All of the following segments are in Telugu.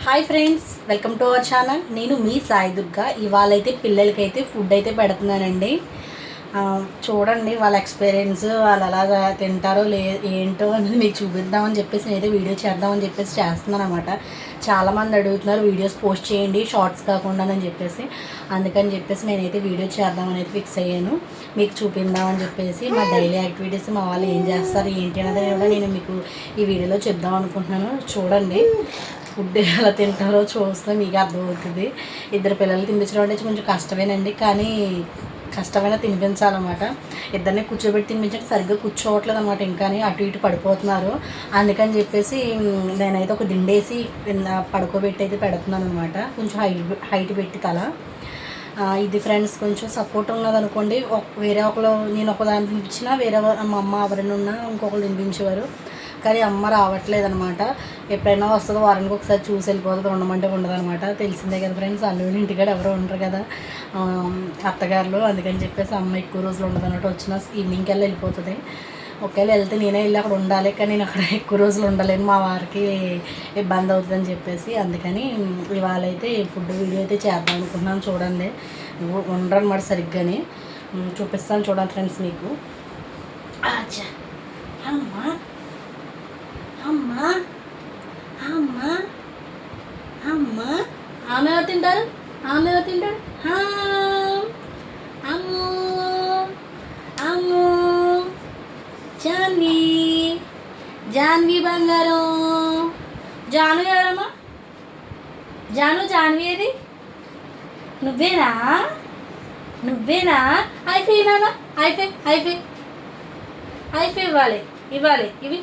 Hi friends, welcome to our channel. నేను మీ సాయి దుర్గా. ఇవాళైతే పిల్లలకైతే ఫుడ్ అయితే పెడుతున్నానండి. చూడండి వాళ్ళ ఎక్స్పీరియన్స్, వాళ్ళు ఎలాగా తింటారో ఏంటో అనేది మీకు చూపిద్దామని చెప్పేసి నేనైతే వీడియో చేద్దామని చెప్పేసి చేస్తున్నాను అనమాట. చాలామంది అడుగుతున్నారు వీడియోస్ పోస్ట్ చేయండి షార్ట్స్ కాకుండా అని చెప్పేసి. అందుకని చెప్పేసి నేనైతే వీడియో చేద్దామని అయితే ఫిక్స్ అయ్యాను, మీకు చూపిద్దామని చెప్పేసి. మా డైలీ యాక్టివిటీస్, మా వాళ్ళు ఏం చేస్తారు ఏంటి అనేది కూడా నేను మీకు ఈ వీడియోలో చెప్దాం అనుకుంటున్నాను. చూడండి ఫుడ్ ఎలా తింటారో చూస్తే మీకు అర్థమవుతుంది. ఇద్దరు పిల్లలు తినిపించడం అంటే కొంచెం కష్టమేనండి, కానీ కష్టమైనా తినిపించాలన్నమాట. ఇద్దరిని కూర్చోబెట్టి తినిపించంటే సరిగ్గా కూర్చోవట్లేదు అనమాట, ఇంకా అటు ఇటు పడిపోతున్నారు. అందుకని చెప్పేసి నేనైతే ఒక దిండేసి పడుకోబెట్టి అయితే పెడుతున్నాను అనమాట, కొంచెం హైట్ పెట్టి తల. ఇది ఫ్రెండ్స్ కొంచెం సపోర్ట్ ఉన్నదనుకోండి, వేరే ఒకరు నేను ఒకదాన్ని తినిపించినా వేరే మా అమ్మ ఎవరైనా ఉన్నా ఇంకొకరు తినిపించేవారు. కానీ అమ్మ రావట్లేదు అనమాట. ఎప్పుడైనా వస్తుందో వారానికి ఒకసారి చూసి వెళ్ళిపోతుంది, ఉండమంటే ఉండదనమాట. తెలిసిందే కదా ఫ్రెండ్స్, అల్లుడి ఇంటికాడ ఎవరో ఉండరు కదా అత్తగారులు. అందుకని చెప్పేసి అమ్మ ఎక్కువ రోజులు ఉండదు అన్నట్టు, వచ్చిన ఈవినింగ్కి వెళ్ళిపోతుంది. ఒకవేళ వెళ్తే నేనే వెళ్ళి అక్కడ ఉండాలి, కానీ నేను అక్కడ ఎక్కువ రోజులు ఉండలేను, మా వారికి ఇబ్బంది అవుతుందని చెప్పేసి. అందుకని ఇవాళ అయితే ఫుడ్ వీడియో అయితే చేద్దాం అనుకుంటున్నాను. చూడండి ఉండరు అన్నమాట సరిగ్గానే. చూపిస్తాను చూడండి ఫ్రెండ్స్ మీకు. అమ్మా అమ్మా అమ్మా అమ్మా ఆమె ఎవరు తింటారు? ఆమె ఎవరు తింటారు? అమ్ము అమ్ము జాన్వి, జాన్వి బంగారం. జాను ఎవరమ్మా? జాన్వి ఏది? నువ్వేనా? నువ్వేనా? అయిపోయినా అయిపోయి ఇవ్వాలి ఇవి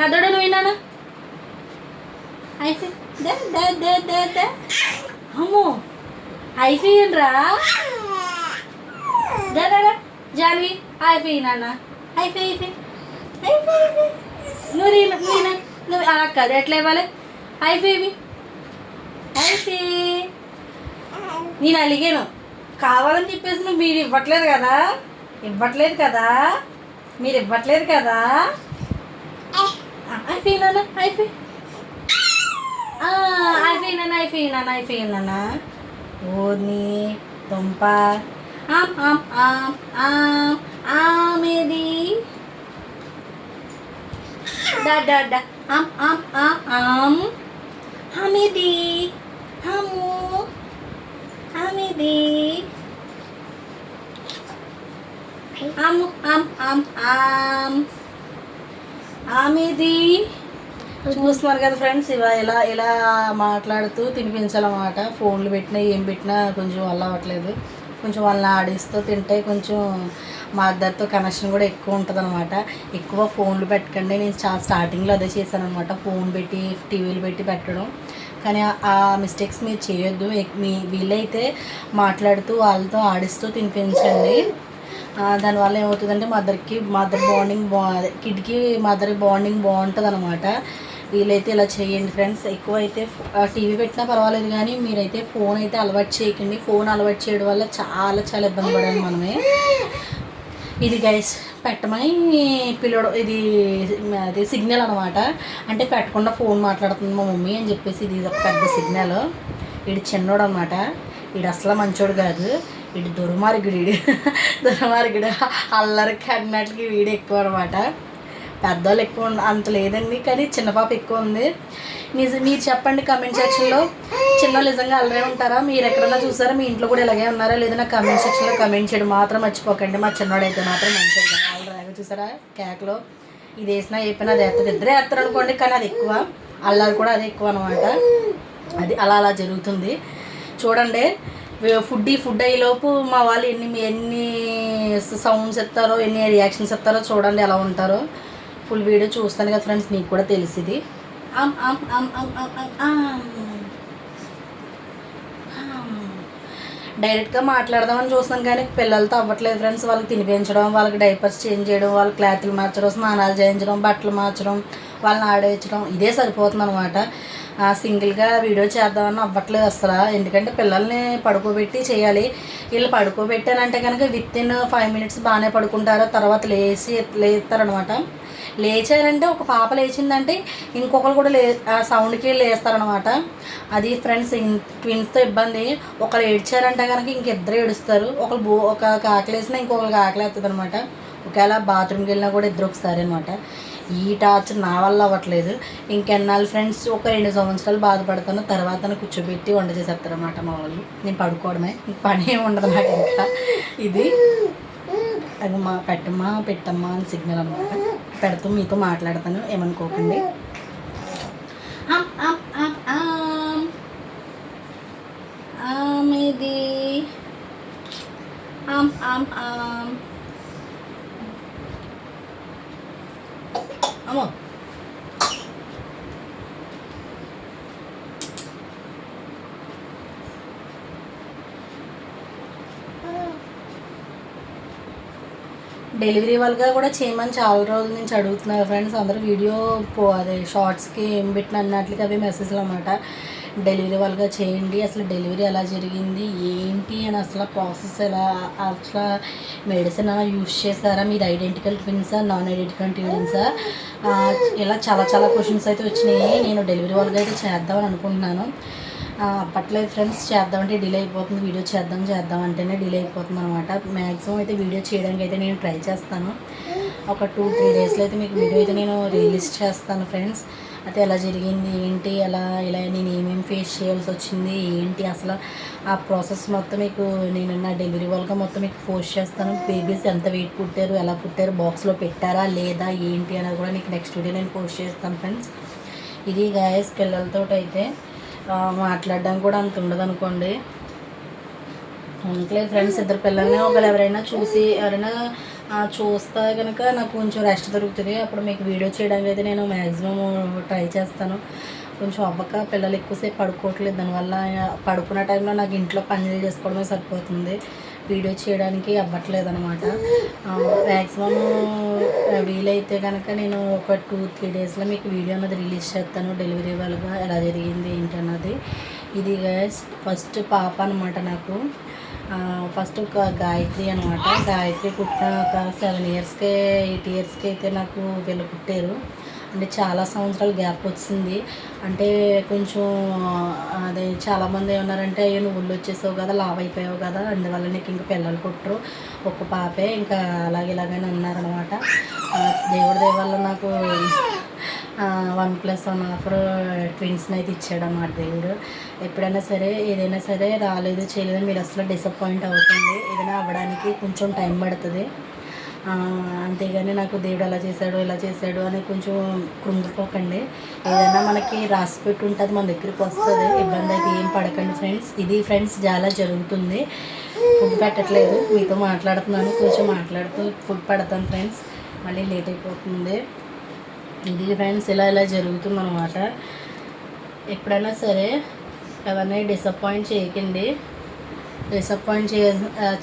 అదడు నువ్వు విన్నానా? అయిపోయి అమ్మో అయిపోయినరా జాన్వి అయిపోయినా అయిపోయి నువ్వు అలా కాదు, ఎట్లా ఇవ్వాలి? అయిపోయి నేను అలిగాను కావాలని చెప్పేసి నువ్వు మీరు ఇవ్వట్లేదు కదా మీరు ఇవ్వట్లేదు కదా. అయిపోయినా ఓని దుంప ఆమెది ఆమెది ఆమెది ఆమెది. చూస్తున్నారు కదా ఫ్రెండ్స్, ఇలా మాట్లాడుతూ తినిపించాలన్నమాట. ఫోన్లు పెట్టినా ఏం పెట్టినా కొంచెం వల్ల అవ్వట్లేదు. కొంచెం వాళ్ళని ఆడిస్తూ తింటే కొంచెం మా ఇద్దరితో కనెక్షన్ కూడా ఎక్కువ ఉంటుంది అనమాట. ఎక్కువ ఫోన్లు పెట్టకండి, నేను స్టార్టింగ్లో అదే చేశాను అనమాట, ఫోన్ పెట్టి టీవీలు పెట్టి పెట్టడం. కానీ ఆ మిస్టేక్స్ మీరు చేయొద్దు. వీళ్ళైతే మాట్లాడుతూ వాళ్ళతో ఆడిస్తూ తినిపించండి. దానివల్ల ఏమవుతుందంటే మదర్ బాండింగ్ కిడ్కి మదర్ బాండింగ్ బాగుంటుంది అనమాట. వీళ్ళైతే ఇలా చేయండి ఫ్రెండ్స్. ఎక్కువైతే టీవీ పెట్టినా పర్వాలేదు, కానీ మీరైతే ఫోన్ అయితే అలవాటు చేయకండి. ఫోన్ అలవాటు చేయడం వల్ల చాలా చాలా ఇబ్బంది పడాలి మనమే. ఇది గైస్ పెట్టమని పిల్లడు, ఇది సిగ్నల్ అనమాట. అంటే పెట్టకుండా ఫోన్ మాట్లాడుతుంది మా మమ్మీ అని చెప్పేసి ఇది ఒక పెద్ద సిగ్నల్. వీడు చిన్నోడు అనమాట, వీడు అసలు మంచోడు కాదు, వీడు దురమార్గుడు అల్లరికి అన్నట్లకి వీడు ఎక్కువ అనమాట. పెద్దవాళ్ళు ఎక్కువ అంత లేదండి, కానీ చిన్న పాప ఎక్కువ ఉంది. మీరు చెప్పండి కామెంట్ సెక్షన్లో, చిన్న నిజంగా అల్లరే ఉంటారా? మీరు ఎక్కడన్నా చూసారా? మీ ఇంట్లో కూడా ఇలాగే ఉన్నారా లేదా? నాకు కామెంట్ సెక్షన్లో కామెంట్ చేయడం మాత్రం మర్చిపోకండి. మా చిన్నోడైతే మాత్రం మంచిగా అల్లరాగా చూసారా కేకలో. ఇది వేసినా చెప్పినా అది ఎత్తది, ఇద్దరే ఎత్తారు అనుకోండి, కానీ అది ఎక్కువ అల్లరి కూడా అది ఎక్కువ అనమాట. అది అలా జరుగుతుంది. చూడండి ఫుడ్ అయ్యేలోపు మా వాళ్ళు ఎన్ని సౌండ్స్ ఎత్తారో, ఎన్ని రియాక్షన్స్ ఎత్తారో చూడండి ఎలా ఉంటారో. ఫుల్ వీడియో చూస్తాను కదా ఫ్రెండ్స్, మీకు కూడా తెలిసింది. డైరెక్ట్గా మాట్లాడదామని చూస్తాను, కానీ పిల్లలతో అవ్వట్లేదు ఫ్రెండ్స్. వాళ్ళకి తినిపించడం, వాళ్ళకి డైపర్స్ చేంజ్ చేయడం, వాళ్ళకి క్లాతులు మార్చడం, స్నానాలు చేయించడం, బట్టలు మార్చడం, వాళ్ళని ఆడేయించడం, ఇదే సరిపోతుంది అనమాట. సింగిల్గా వీడియో చేద్దామని అవ్వట్లేదు అసలు. ఎందుకంటే పిల్లల్ని పడుకోబెట్టి చేయాలి. వీళ్ళు పడుకోబెట్టానంటే కనుక విత్ ఇన్ 5 minutes బాగానే పడుకుంటారు. తర్వాత లేస్తారనమాట. లేచారంటే ఒక పాప లేచిందంటే ఇంకొకరు కూడా ఆ సౌండ్కి లేస్తారనమాట. అది ఫ్రెండ్స్ ట్విన్స్తో ఇబ్బంది. ఒకరు ఏడ్చారంటే కనుక ఇంకిద్దరు ఏడుస్తారు. ఒక ఆకలి వేసినా ఇంకొకరికి ఆకలి వేస్తుంది అనమాట. ఒకవేళ బాత్రూమ్కి వెళ్ళినా కూడా ఇద్దరు ఒకసారి అనమాట. ఈ టార్చర్ నా వల్ల అవ్వట్లేదు. ఇంకెన్నాళ్ళు ఫ్రెండ్స్ ఒక 2 సంవత్సరాలు బాధపడతాను. తర్వాత కూర్చోబెట్టి వంట చేసేస్తారనమాట మా వాళ్ళు. నేను పడుకోవడమే, పని ఏమి ఉండదు నాకు. ఇంకా ఇది అది పెట్టమ్మా అని సిగ్నల్ అనమాట. పెడుతూ మీతో మాట్లాడతాను, ఏమనుకోకండి. ఇది అమ్మో డెలివరీ వాళ్ళగా కూడా చేయమని చాలా రోజుల నుంచి అడుగుతున్నారు ఫ్రెండ్స్. అందరూ వీడియో అదే షార్ట్స్కి ఏం పెట్టిన అన్నట్లుగా అవి మెసేజ్లు అనమాట. డెలివరీ వాళ్ళగా చేయండి, అసలు డెలివరీ ఎలా జరిగింది ఏంటి అని, అసలు ప్రాసెస్ ఎలా, అసలు మెడిసిన్ అలా యూజ్ చేస్తారా, మీరు ఐడెంటికల్ ట్విన్సా నాన్ ఐడెంటికల్ ట్విన్సా, ఇలా చాలా చాలా క్వశ్చన్స్ అయితే వచ్చినాయి. నేను డెలివరీ వాళ్ళగా అయితే చేద్దామని అనుకుంటున్నాను. అప్పట్లో ఫ్రెండ్స్ చేద్దామంటే డిలే అయిపోతుంది, వీడియో చేద్దాం అంటేనే డిలే అయిపోతుంది అనమాట. మ్యాక్సిమం అయితే వీడియో చేయడానికి అయితే నేను ట్రై చేస్తాను. ఒక 2-3 డేస్లో అయితే మీకు వీడియో అయితే నేను రిలీజ్ చేస్తాను ఫ్రెండ్స్. అయితే ఎలా జరిగింది ఏంటి, ఇలా నేను ఏమేమి ఫేస్ చేయాల్సి వచ్చింది ఏంటి, అసలు ఆ ప్రాసెస్ మొత్తం మీకు నేను నా డెలివరీ వాళ్ళగా మొత్తం మీకు పోస్ట్ చేస్తాను. బేబీస్ ఎంత వెయిట్ పుట్టారు, ఎలా పుట్టారు, బాక్స్లో పెట్టారా లేదా ఏంటి అనేది కూడా మీకు నెక్స్ట్ వీడియో నేను పోస్ట్ చేస్తాను ఫ్రెండ్స్. ఇది గాయస్ పిల్లలతో అయితే మాట్లాడడానికి కూడా అంత ఉండదు అనుకోండి. ఉండట్లేదు ఫ్రెండ్స్. ఇద్దరు పిల్లల్ని ఒకరు ఎవరైనా చూస్తే కనుక నాకు కొంచెం రెస్ట్ దొరుకుతుంది. అప్పుడు మీకు వీడియో చేయడానికి అయితే నేను మ్యాక్సిమం ట్రై చేస్తాను. కొంచెం అవ్వక పిల్లలు ఎక్కువసేపు పడుకోవట్లేదు. దానివల్ల పడుకున్న టైంలో నాకు ఇంట్లో పనులు చేసుకోవడమే సరిపోతుంది, వీడియో చేయడానికి అవ్వట్లేదు అనమాట. మ్యాక్సిమం వీలైతే కనుక నేను ఒక 2-3 డేస్లో మీకు వీడియో అన్నది రిలీజ్ చేస్తాను, డెలివరీ వాళ్ళగా ఎలా జరిగింది ఏంటి అన్నది. ఇది ఫస్ట్ పాప అనమాట నాకు. ఫస్ట్ ఒక గాయత్రి అనమాట. గాయత్రి పుట్టిన ఒక 7 yearsకే 8 yearsకి అయితే నాకు వీళ్ళు పుట్టారు. అంటే చాలా సంవత్సరాలు గ్యాప్ వచ్చింది. అంటే కొంచెం అదే చాలామంది ఏమన్నారంటే అయ్యో నువ్వు ఒళ్ళు వచ్చేసావు కదా, లావ్ అయిపోయావు కదా, అందువల్ల నీకు ఇంకా పిల్లలు పుట్టరు, ఒక పాపే ఇంకా ఇలాగని అన్నారనమాట. దేవుడి దయ వల్ల నాకు 1+1 ఆఫర్ ట్విన్స్ని అయితే ఇచ్చాడు అన్నమాట దేవుడు. ఎప్పుడైనా సరే ఏదైనా సరే రాలేదు చేయలేదు మీరు అసలు డిసప్పాయింట్ అవుతుంది. ఏదైనా అవ్వడానికి కొంచెం టైం పడుతుంది. అంతేగాని నాకు దేవుడు అలా చేశాడు ఇలా చేశాడు అని కొంచెం కృంగిపోకండి. ఏదైనా మనకి రాసి పెట్టి ఉంటుంది, మన దగ్గరికి వస్తుంది. ఇబ్బంది అయితే ఏం పడకండి ఫ్రెండ్స్. ఇది ఫ్రెండ్స్ చాలా జరుగుతుంది. ఫుడ్ పెట్టట్లేదు, మీతో మాట్లాడుతున్నాను, కొంచెం మాట్లాడుతూ ఫుడ్ పెడతాను ఫ్రెండ్స్, మళ్ళీ లేట్ అయిపోతుంది. ఇది ఫ్రెండ్స్ ఇలా జరుగుతుంది అనమాట. ఎప్పుడైనా సరే ఎవరినైనా డిసప్పాయింట్ చేయకండి, డిసప్పాయింట్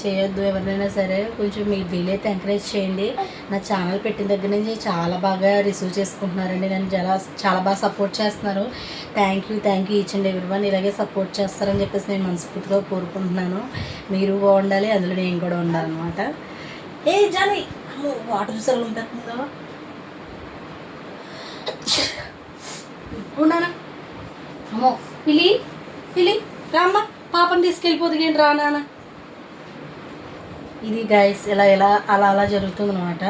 చేయొద్దు ఎవరినైనా సరే. కొంచెం మీరు వీలైతే ఎంకరేజ్ చేయండి. నా ఛానల్ పెట్టిన దగ్గర నుంచి చాలా బాగా రిసీవ్ చేసుకుంటున్నారండి, నన్ను చాలా బాగా సపోర్ట్ చేస్తున్నారు. Thank you each and everyone. ఇలాగే సపోర్ట్ చేస్తారని చెప్పేసి నేను మనస్ఫూర్తిగా కోరుకుంటున్నాను. మీరు బాగుండాలి, అందులో నేను కూడా ఉండాలన్నమాట. జానీ వాటర్ సెల్ ఉంటుందో ఉన్నానా, అమ్మో పిలి రామ్మ, పాపని తీసుకెళ్ళిపోతుంది ఏంటి రా నాన్న. ఇది గైస్ అలా జరుగుతుంది అనమాట.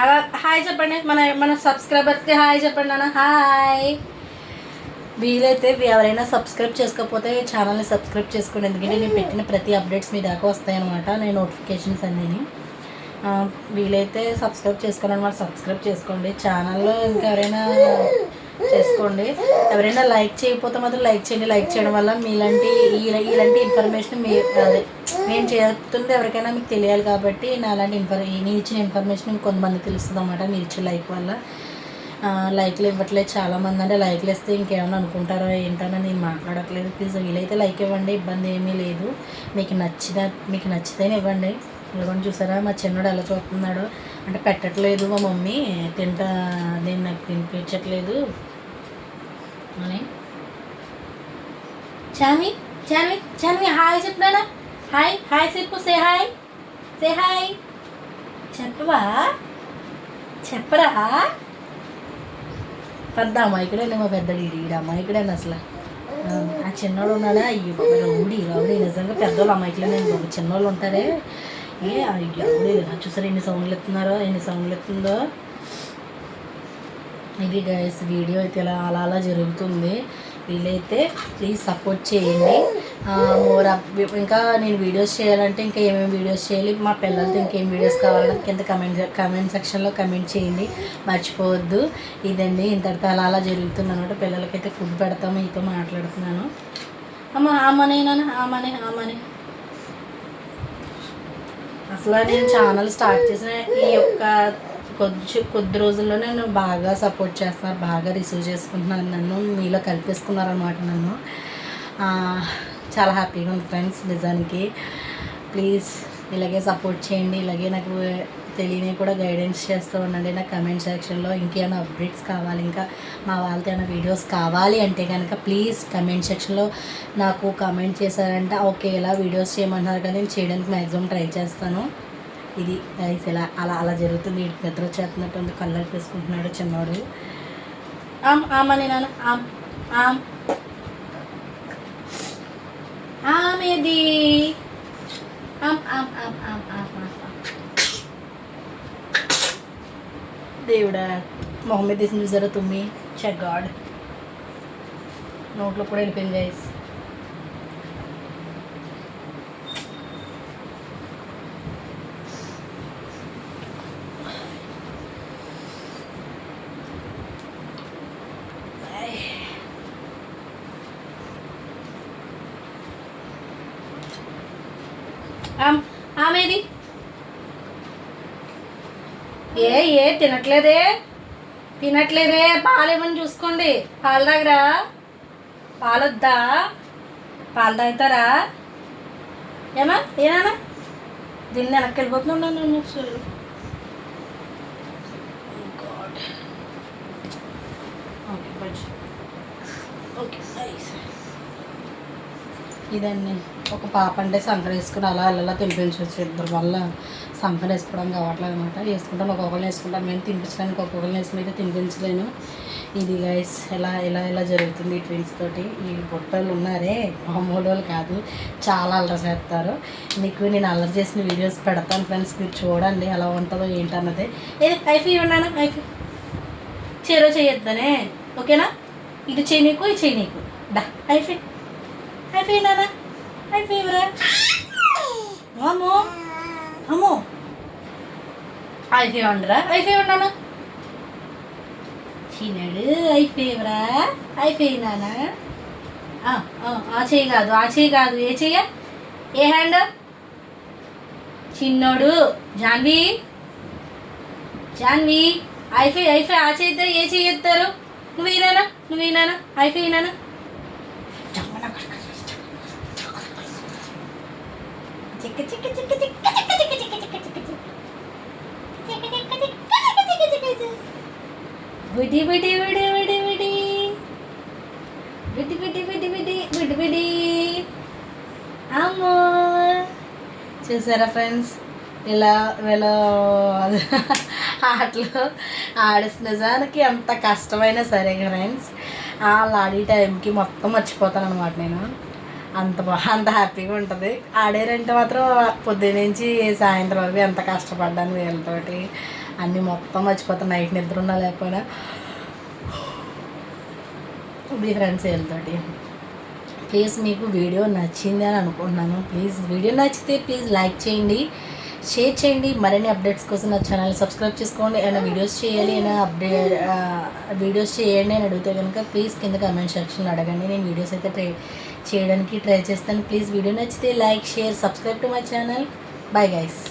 అలా హాయ్ చెప్పండి మన సబ్స్క్రైబర్స్కి, హాయ్ చెప్పండి నాన్న, హాయ్. వీలైతే ఎవరైనా సబ్స్క్రైబ్ చేసుకోకపోతే ఛానల్ని సబ్స్క్రైబ్ చేసుకోండి, ఎందుకంటే నేను పెట్టిన ప్రతి అప్డేట్స్ మీ దాకా వస్తాయన్నమాట, నేను నోటిఫికేషన్స్ అన్నీ. వీలైతే సబ్స్క్రైబ్ చేసుకోండి అనమాట, సబ్స్క్రైబ్ చేసుకోండి ఛానల్లో. ఇంకా ఎవరైనా చేసుకోండి. ఎవరైనా లైక్ చేయకపోతే మాత్రం లైక్ చేయండి. లైక్ చేయడం వల్ల ఇలాంటి ఇన్ఫర్మేషన్ నేను చెప్తుంది ఎవరికైనా మీకు తెలియాలి కాబట్టి నేను ఇచ్చిన ఇన్ఫర్మేషన్ కొంతమంది తెలుస్తుంది అన్నమాట మీరు ఇచ్చే లైక్ వల్ల. లైక్లు ఇవ్వట్లేదు చాలామంది, అంటే లైక్లు ఇస్తే ఇంకేమైనా అనుకుంటారో ఏంటని నేను మాట్లాడట్లేదు. ప్లీజ్ వీలైతే లైక్ ఇవ్వండి, ఇబ్బంది ఏమీ లేదు. మీకు నచ్చితేనే ఇవ్వండి. ఇవ్వండి. చూసారా మా చిన్నోడు ఎలా చూస్తున్నాడు అంటే పెట్టట్లేదు మా మమ్మీ, నేను నాకు తినిపించట్లేదు అని. చాన్వి చాన్వి చాన్వి హాయ్ చెప్పినానా? హాయ్ హాయ్ చెప్పు. Say hi, say hi. చెప్పవా? చెప్పరా? పెద్ద అమ్మాయికడే మా పెద్ద ఈడ అమ్మాయికడే అసలు. ఆ చిన్నోడు ఉన్నాడా? అయ్యో బాబా రౌడీ రౌడీ. నిజంగా పెద్దోళ్ళు అమ్మాయికిలో నేను చిన్నోళ్ళు ఉంటారే అయ్యో రౌడీ. చూసారు ఎన్ని సౌండ్లు ఎత్తున్నారో, ఎన్ని సౌండ్లు ఎత్తుందో. ఇది గైస్ వీడియో అయితే ఇలా అలా జరుగుతుంది. వీలైతే ప్లీజ్ సపోర్ట్ చేయండి. మోర్ ఇంకా నేను వీడియోస్ చేయాలంటే ఇంకా ఏమేమి వీడియోస్ చేయాలి, మా పిల్లలతో ఇంకేం వీడియోస్ కావాలంటే కింద కమెంట్ సెక్షన్లో కమెంట్ చేయండి, మర్చిపోవద్దు. ఇదండి ఇంతటితో అలా జరుగుతుంది అనమాట. పిల్లలకైతే ఫుడ్ పెడతాము, మీతో మాట్లాడుతున్నాను. ఆమనే ఆమనే. అసలు నేను ఛానల్ స్టార్ట్ చేసిన ఈ యొక్క కొద్ది రోజుల్లో నేను బాగా సపోర్ట్ చేస్తున్నారు, బాగా రిసీవ్ చేసుకుంటున్నారు, నన్ను మీలో కల్పిస్తున్నారనమాట. నన్ను చాలా హ్యాపీగా ఉంది ఫ్రెండ్స్ నిజానికి. ప్లీజ్ ఇలాగే సపోర్ట్ చేయండి, ఇలాగే నాకు తెలియని కూడా గైడెన్స్ చేస్తూ ఉండండి నా కమెంట్ సెక్షన్లో. ఇంకేమైనా అప్డేట్స్ కావాలి, ఇంకా మా వాళ్ళతో ఏమైనా వీడియోస్ కావాలి అంటే కనుక ప్లీజ్ కమెంట్ సెక్షన్లో నాకు కమెంట్ చేశారంటే ఓకే ఇలా వీడియోస్ చేయమంటున్నారు కదా, నేను చేయడానికి మ్యాక్సిమం ట్రై చేస్తాను. ఇది గైస్ ఇలా అలా జరుగుతుంది. నిద్ర వచ్చేస్తున్నట్టు కళ్ళకి తీసుకుంటున్నాడు చిన్నవాడు. ఆమని నాన్న ఆమెది దేవుడా మొహం మీద తీసి చూసారా తుమ్మి. చెగ్గాడ్ నోట్లో కూడా వెళ్ళిపోయింది గైస్. ఆమెది ఏ తినట్లేదే పాలు ఏమని చూసుకోండి. పాలు తాగరా? పాలొద్దా? పాలు తాగుతారా? ఏనా దీన్ని వెనక్కి వెళ్ళిపోతున్నాను నేను. ఓకే ఇదండి ఒక పాప అంటే సంకర వేసుకుని అలా తినిపించవచ్చు. ఇద్దరు వల్ల సంకర వేసుకోవడం కావట్లేదు అనమాట. వేసుకుంటాను ఒక్కొక్కరిని వేసుకుంటాను, మేము తినిపించడానికి ఒక్కొక్కరిని వేసుకుని అయితే తినిపించలేను. ఇది గైస్ ఇలా జరుగుతుంది ఈ ట్విన్స్ తోటి. ఈ బొట్టలు ఉన్నారే మామూలు కాదు, చాలా అల్లరి చేస్తారు. మీకు నేను అల్లరి చేసిన వీడియోస్ పెడతాను ఫ్రెండ్స్, మీరు చూడండి ఎలా ఉంటుందో ఏంటన్నది. ఐఫీ ఉన్నాను, ఐఫీ చేరో చేయొద్దనే ఓకేనా? ఇది చేయనీకు ఇది చేయనీకు డా ఐఫీ ఐఫీ నానా ఐఫీ ఎవరా అమ్మో అమ్మో ఐఫీ ఉండరా? ఐఫీ ఉన్నానా చిన్నాడు ఐఫీ ఎవరా? ఐఫీ నానా ఆ చెయ్యి కాదు ఏ చెయ్య ఏ హ్యాండ్ చిన్నోడు జాన్వి ఐఫీ ఆ చేయితే ఏ చెయ్యెత్తారు? నువ్వేనానా ఐఫీ నానా చిక్క చిక్క చిక్క చిక్క చిక్క చిక్క చిక్క చిక్క చిక్క విడి విడి విడి విడి విడి విడి విడి విడి విడి విడి విడి అమ్మో చూసారా ఫ్రెండ్స్ ఇలా వీళ్ళు ఆటలు నిజానికి అంత కష్టమైనా సరే ఫ్రెండ్స్ వాళ్ళు ఆడే టైంకి మొత్తం మర్చిపోతాను అనమాట. నేను అంత హ్యాపీగా ఉంటుంది. ఆడారంటే మాత్రం పొద్దున్నుంచి సాయంత్రం వరకు ఎంత కష్టపడ్డాను వీళ్ళతోటి అన్నీ మొత్తం మర్చిపోతాను. నైట్ నిద్ర ఉన్నా లేకపోయినా ఇది ఫ్రెండ్స్ వీళ్ళతోటి. ప్లీజ్ మీకు వీడియో నచ్చింది అని అనుకుంటున్నాను. ప్లీజ్ వీడియో నచ్చితే ప్లీజ్ లైక్ చేయండి, షేర్ చేయండి. మరిన్ని అప్డేట్స్ కోసం నా ఛానల్ సబ్స్క్రైబ్ చేసుకోండి. ఏమైనా వీడియోస్ చేయాలి, ఏమైనా వీడియోస్ చేయండి అని అడిగితే కనుక ప్లీజ్ కింద కమెంట్ సెక్షన్లో అడగండి. నేను వీడియోస్ అయితే చేయడానికి ట్రై చేస్తాను. ప్లీజ్ వీడియో నచ్చితే like share subscribe to my channel. Bye guys.